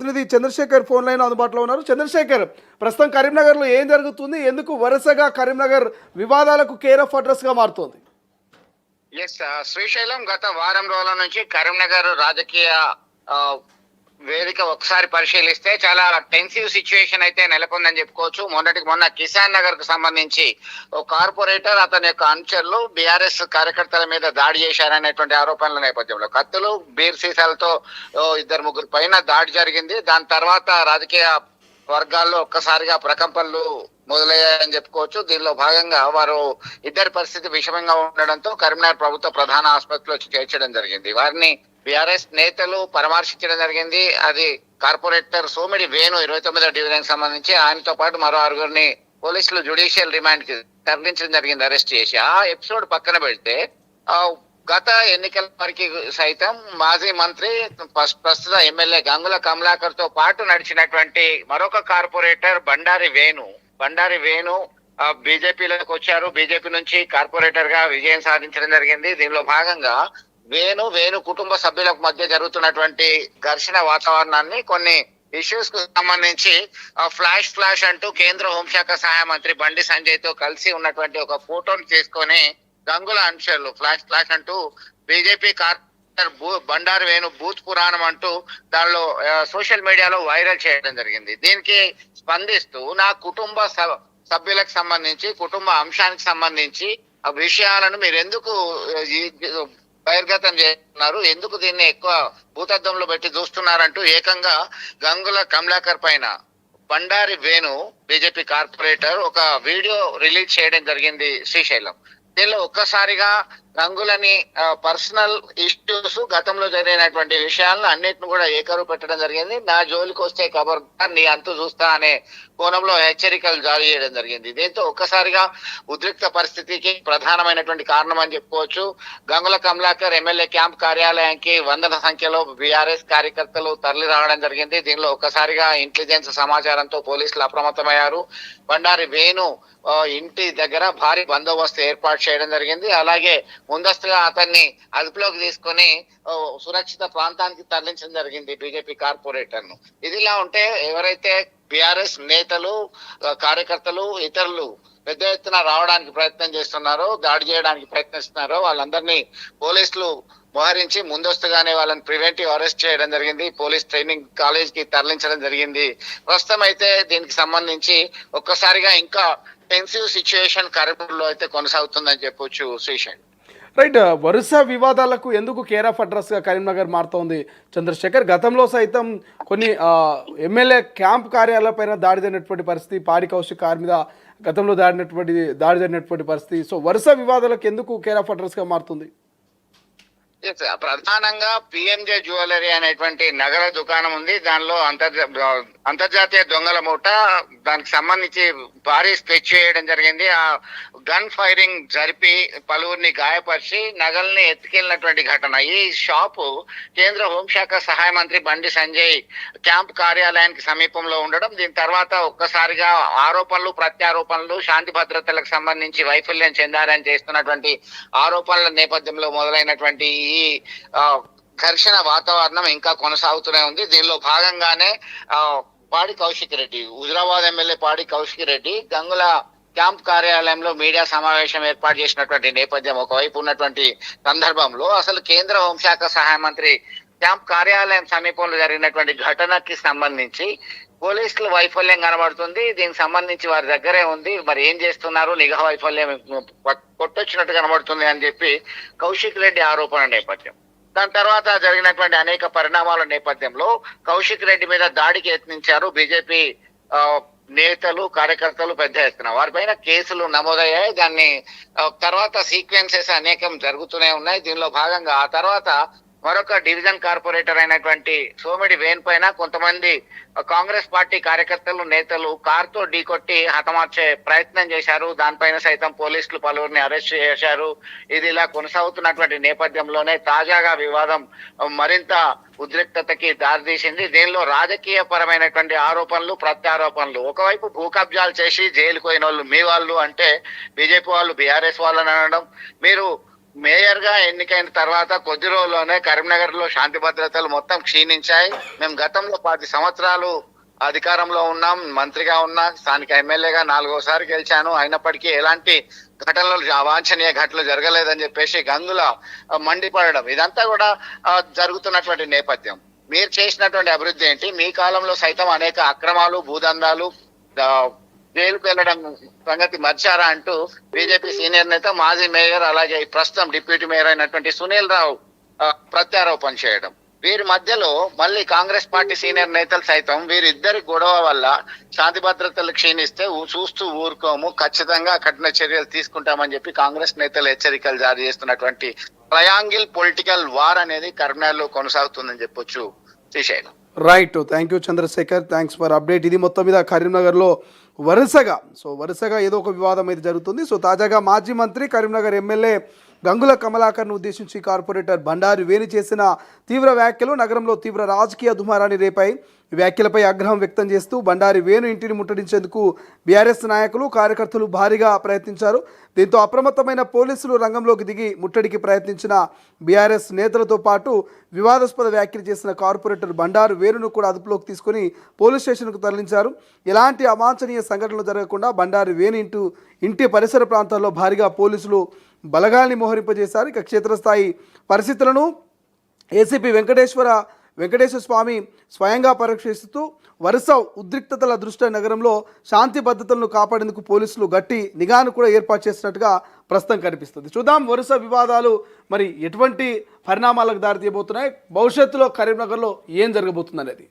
ప్రతినిధి Chandrasekhar phone line అందుబాటులో ఉన్నారు. చంద్రశేఖర్, ప్రస్తుతం కరీంనగర్లో ఏం జరుగుతుంది? ఎందుకు వరుసగా కరీంనగర్ వివాదాలకు కేర్ ఆఫ్ అడ్రస్ గా మారుతోంది? ఎస్, శ్రీశైలం గత వారం రోజుల నుంచి కరీంనగర్ రాజకీయ ఆ, వేదిక ఒకసారి పరిశీలిస్తే చాలా టెన్సివ్ సిచ్యువేషన్ అయితే నెలకొందని చెప్పుకోవచ్చు. మొన్నటికి మొన్న కిసాన్ నగర్ కు సంబంధించి ఓ కార్పొరేటర్ అతని యొక్క అనుచరులు బీఆర్ఎస్ కార్యకర్తల మీద దాడి చేశారనేటువంటి ఆరోపణల నేపథ్యంలో కత్తులు బీర్ సీసాలతో ఇద్దరు ముగ్గురు పైన దాడి జరిగింది. దాని తర్వాత రాజకీయ వర్గాల్లో ఒక్కసారిగా ప్రకంపనలు మొదలయ్యాయని చెప్పుకోవచ్చు. దీనిలో భాగంగా వారు ఇద్దరి పరిస్థితి విషమంగా ఉండడంతో కరీంనగర్ ప్రభుత్వ ప్రధాన ఆసుపత్రిలో చేర్చడం జరిగింది. వారిని బీఆర్ఎస్ నేతలు పరామర్శించడం జరిగింది. అది కార్పొరేటర్ సోమిడి వేణు 29వ డివిజన్ సంబంధించి ఆయనతో పాటు మరో ఆరుగురిని పోలీసులు జ్యుడిషియల్ రిమాండ్ కి తరలించడం జరిగింది, అరెస్ట్ చేసి. ఆ ఎపిసోడ్ పక్కన పెడితే గత ఎన్నికల వరకు సైతం మాజీ మంత్రి ప్రస్తుత ఎమ్మెల్యే గంగుల కమలాకర్ తో పాటు నడిచినటువంటి మరొక కార్పొరేటర్ బండారి వేణు బీజేపీలోకి వచ్చారు. బీజేపీ నుంచి కార్పొరేటర్ గా విజయం సాధించడం జరిగింది. దీనిలో భాగంగా వేణు కుటుంబ సభ్యులకు మధ్య జరుగుతున్నటువంటి ఘర్షణ వాతావరణాన్ని, కొన్ని ఇష్యూస్ కు సంబంధించి ఫ్లాష్ అంటూ కేంద్ర హోంశాఖ సహాయ మంత్రి బండి సంజయ్ తో కలిసి ఉన్నటువంటి ఒక ఫోటోను తీసుకొని గంగుల అనుచరులు ఫ్లాష్ అంటూ బీజేపీ బండారు వేణు బూత్ పురాణం అంటూ దానిలో సోషల్ మీడియాలో వైరల్ చేయడం జరిగింది. దీనికి స్పందిస్తూ నా కుటుంబ సభ్యులకు సంబంధించి, కుటుంబ అంశానికి సంబంధించి ఆ విషయాలను మీరు ఎందుకు బహిర్గతం చేస్తున్నారు, ఎందుకు దీన్ని ఎక్కువ భూతద్దంలో పెట్టి చూస్తున్నారంటూ ఏకంగా గంగుల కమలాకర్ పైన బండారి వేణు బీజేపీ కార్పొరేటర్ ఒక వీడియో రిలీజ్ చేయడం జరిగింది శ్రీశైలం. దీనిలో ఒక్కసారిగా గంగులని పర్సనల్ ఇష్యూస్, గతంలో జరిగినటువంటి విషయాలను అన్నిటిని కూడా ఏకరువు పెట్టడం జరిగింది. నా జోలికి వస్తే ఖబర్దార్ నీ అంతు చూస్తా అనే కోణంలో హెచ్చరికలు జారీ చేయడం జరిగింది. దీంతో ఒక్కసారిగా ఉద్రిక్త పరిస్థితికి ప్రధానమైనటువంటి కారణం అని చెప్పుకోవచ్చు. గంగుల కమలాకర్ ఎమ్మెల్యే క్యాంప్ కార్యాలయానికి వందల సంఖ్యలో బీఆర్ఎస్ కార్యకర్తలు తరలి రావడం జరిగింది. దీనిలో ఒక్కసారిగా ఇంటెలిజెన్స్ సమాచారంతో పోలీసులు అప్రమత్తమయ్యారు. బండారి వేణు ఇంటి దగ్గర భారీ బందోబస్తు ఏర్పాటు చేయడం జరిగింది. అలాగే ముందస్తుగా అతన్ని అదుపులోకి తీసుకొని సురక్షిత ప్రాంతానికి తరలించడం జరిగింది బీజేపీ కార్పొరేటర్ ను. ఇదిలా ఉంటే ఎవరైతే బీఆర్ఎస్ నేతలు, కార్యకర్తలు, ఇతరులు పెద్ద ఎత్తున రావడానికి ప్రయత్నం చేస్తున్నారో, దాడి చేయడానికి ప్రయత్నిస్తున్నారో వాళ్ళందరినీ పోలీసులు మోహరించి ముందస్తుగానే వాళ్ళని ప్రివెంటివ్ అరెస్ట్ చేయడం జరిగింది. పోలీస్ ట్రైనింగ్ కాలేజ్ కి తరలించడం జరిగింది. ప్రస్తుతం అయితే దీనికి సంబంధించి ఒక్కసారిగా ఇంకా టెన్సివ్ సిచ్యువేషన్ కరీంనగర్లో అయితే కొనసాగుతుందని చెప్పొచ్చు శ్రీశైలం. రైట్, వరుస వివాదాలకు ఎందుకు కేర్ ఆఫ్ అడ్రస్ గా కరీంనగర్ మారుతోంది చంద్రశేఖర్? గతంలో సైతం కొన్ని ఎమ్మెల్యే క్యాంప్ కార్యాలయాలపైన దాడి జరిగినటువంటి పరిస్థితి, పాడి కౌశిక్ కార్ మీద గతంలో దాడి జరిగినటువంటి పరిస్థితి. సో వరుస వివాదాలకు ఎందుకు కేర్ ఆఫ్ అడ్రస్ గా మారుతుంది? ప్రధానంగా పిఎంజే జ్యువెలరీ అనేటువంటి నగర దుకాణం ఉంది. దానిలో అంతర్జాతీయ దొంగల మూట, దానికి సంబంధించి భారీ స్కెచ్ చేయడం జరిగింది. ఆ గన్ ఫైరింగ్ జరిపి పలువురిని గాయపరిచి నగల్ని ఎత్తుకెళ్లినటువంటి ఘటన. ఈ షాపు కేంద్ర హోంశాఖ సహాయ మంత్రి బండి సంజయ్ క్యాంప్ కార్యాలయానికి సమీపంలో ఉండడం, దీని తర్వాత ఒక్కసారిగా ఆరోపణలు ప్రత్యారోపణలు, శాంతి భద్రతలకు సంబంధించి వైఫల్యం చెందారని చేస్తున్నటువంటి ఆరోపణల నేపథ్యంలో మొదలైనటువంటి ఈ ఘర్షణ వాతావరణం ఇంకా కొనసాగుతూనే ఉంది. దీనిలో భాగంగానే పాడి కౌశిక్ రెడ్డి, హుజరాబాద్ ఎమ్మెల్యే పాడి కౌశిక్ రెడ్డి గంగుల క్యాంప్ కార్యాలయంలో మీడియా సమావేశం ఏర్పాటు చేసినటువంటి నేపథ్యం ఒకవైపు ఉన్నటువంటి సందర్భంలో అసలు కేంద్ర హోంశాఖ సహాయ మంత్రి క్యాంప్ కార్యాలయం సమీపంలో జరిగినటువంటి ఘటనకి సంబంధించి పోలీసుల వైఫల్యం కనబడుతుంది. దీనికి సంబంధించి వారి దగ్గరే ఉంది, మరి ఏం చేస్తున్నారు, నిఘా వైఫల్యం కొట్టొచ్చినట్టు కనబడుతుంది అని చెప్పి కౌశిక్ రెడ్డి ఆరోపణ నేపథ్యం. దాని తర్వాత జరిగినటువంటి అనేక పరిణామాల నేపథ్యంలో కౌశిక్ రెడ్డి మీద దాడికి యత్నించారు బీజేపీ నేతలు, కార్యకర్తలు పెద్ద ఎత్తున. వారిపైన కేసులు నమోదయ్యాయి. దాన్ని తర్వాత సీక్వెన్సెస్ అనేకం జరుగుతూనే ఉన్నాయి. దీనిలో భాగంగా ఆ తర్వాత మరొక డివిజన్ కార్పొరేటర్ అయినటువంటి సోమిడి వేణు పైన కొంతమంది కాంగ్రెస్ పార్టీ కార్యకర్తలు, నేతలు కారుతో ఢీకొట్టి హతమార్చే ప్రయత్నం చేశారు. దానిపైన సైతం పోలీసులు పలువురిని అరెస్ట్ చేశారు. ఇది ఇలా కొనసాగుతున్నటువంటి నేపథ్యంలోనే తాజాగా వివాదం మరింత ఉద్రిక్తతకి దారితీసింది. దీనిలో రాజకీయ పరమైనటువంటి ఆరోపణలు ప్రత్యారోపణలు. ఒకవైపు భూ కబ్జాలు చేసి జైలుకు పోయిన వాళ్ళు మీ వాళ్ళు అంటే బీజేపీ వాళ్ళు బీఆర్ఎస్ వాళ్ళని అనడం, మీరు మేయర్ గా ఎన్నికైన తర్వాత కొద్ది రోజుల్లోనే కరీంనగర్ లో శాంతి భద్రతలు మొత్తం క్షీణించాయి. మేము గతంలో 10 సంవత్సరాలు అధికారంలో ఉన్నాం, మంత్రిగా ఉన్నా, స్థానిక ఎమ్మెల్యేగా 4వసారి గెలిచాను. అయినప్పటికీ ఎలాంటి ఘటనలు అవాంఛనీయ ఘటనలు జరగలేదని చెప్పేసి గంగుల మండిపడడం ఇదంతా కూడా జరుగుతున్నటువంటి నేపథ్యం. మీరు చేసినటువంటి అభివృద్ధి ఏంటి? మీ కాలంలో సైతం అనేక అక్రమాలు, భూదందాలు, జైలుకు వెళ్ళడం సంగతి మర్చారా అంటూ బీజేపీ సీనియర్ నేత, మాజీ మేయర్, అలాగే ప్రస్తుతం డిప్యూటీ మేయర్ అయినటువంటి సునీల్ రావు ప్రత్యారోపణ చేయడం. వీరి మధ్యలో మళ్ళీ కాంగ్రెస్ పార్టీ సీనియర్ నేతలు సైతం వీరిద్దరి గొడవ వల్ల శాంతి భద్రతలు క్షీణిస్తే చూస్తూ ఊరుకోము, ఖచ్చితంగా కఠిన చర్యలు తీసుకుంటామని చెప్పి కాంగ్రెస్ నేతలు హెచ్చరికలు జారీ చేస్తున్నటువంటి ట్రయాంగిల్ పొలిటికల్ వార్ అనేది కరీంనగర్లో కొనసాగుతుందని చెప్పొచ్చు. Srisailam. Right, thank you Chandrasekhar, thanks for update. ఇది మొత్తం మీద కరీంనగర్లో వరుసగా ఏదో ఒక వివాదం అయితే జరుగుతుంది. సో తాజాగా మాజీ మంత్రి, కరీంనగర్ ఎమ్మెల్యే గంగుల కమలాకర్ను ఉద్దేశించి కార్పొరేటర్ బండారు వేణు చేసిన తీవ్ర వ్యాఖ్యలు నగరంలో తీవ్ర రాజకీయ దుమారాన్ని రేపాయి. ఈ వ్యాఖ్యలపై ఆగ్రహం వ్యక్తం చేస్తూ బండారి వేణు ఇంటిని ముట్టడించేందుకు బీఆర్ఎస్ నాయకులు, కార్యకర్తలు భారీగా ప్రయత్నించారు. దీంతో అప్రమత్తమైన పోలీసులు రంగంలోకి దిగి ముట్టడికి ప్రయత్నించిన బీఆర్ఎస్ నేతలతో పాటు వివాదాస్పద వ్యాఖ్యలు చేసిన కార్పొరేటర్ బండారు వేణును కూడా అదుపులోకి తీసుకుని పోలీస్ స్టేషన్కు తరలించారు. ఎలాంటి అవాంఛనీయ సంఘటనలు జరగకుండా బండారు వేణు ఇంటి పరిసర ప్రాంతాల్లో భారీగా పోలీసులు బలగాల్ని మోహరింపజేశారు. ఇక క్షేత్రస్థాయి పరిస్థితులను ఏసీపీ వెంకటేశ్వర స్వామి స్వయంగా పరీక్షిస్తూ వరుస ఉద్రిక్తతల దృష్ట్యా నగరంలో శాంతి భద్రతలను కాపాడేందుకు పోలీసులు గట్టి నిఘాను కూడా ఏర్పాటు చేసినట్టుగా ప్రస్తుతం కనిపిస్తుంది. చూద్దాం వరుస వివాదాలు మరి ఎటువంటి పరిణామాలకు దారితీయబోతున్నాయి, భవిష్యత్తులో కరీంనగర్లో ఏం జరగబోతుంది అనేది.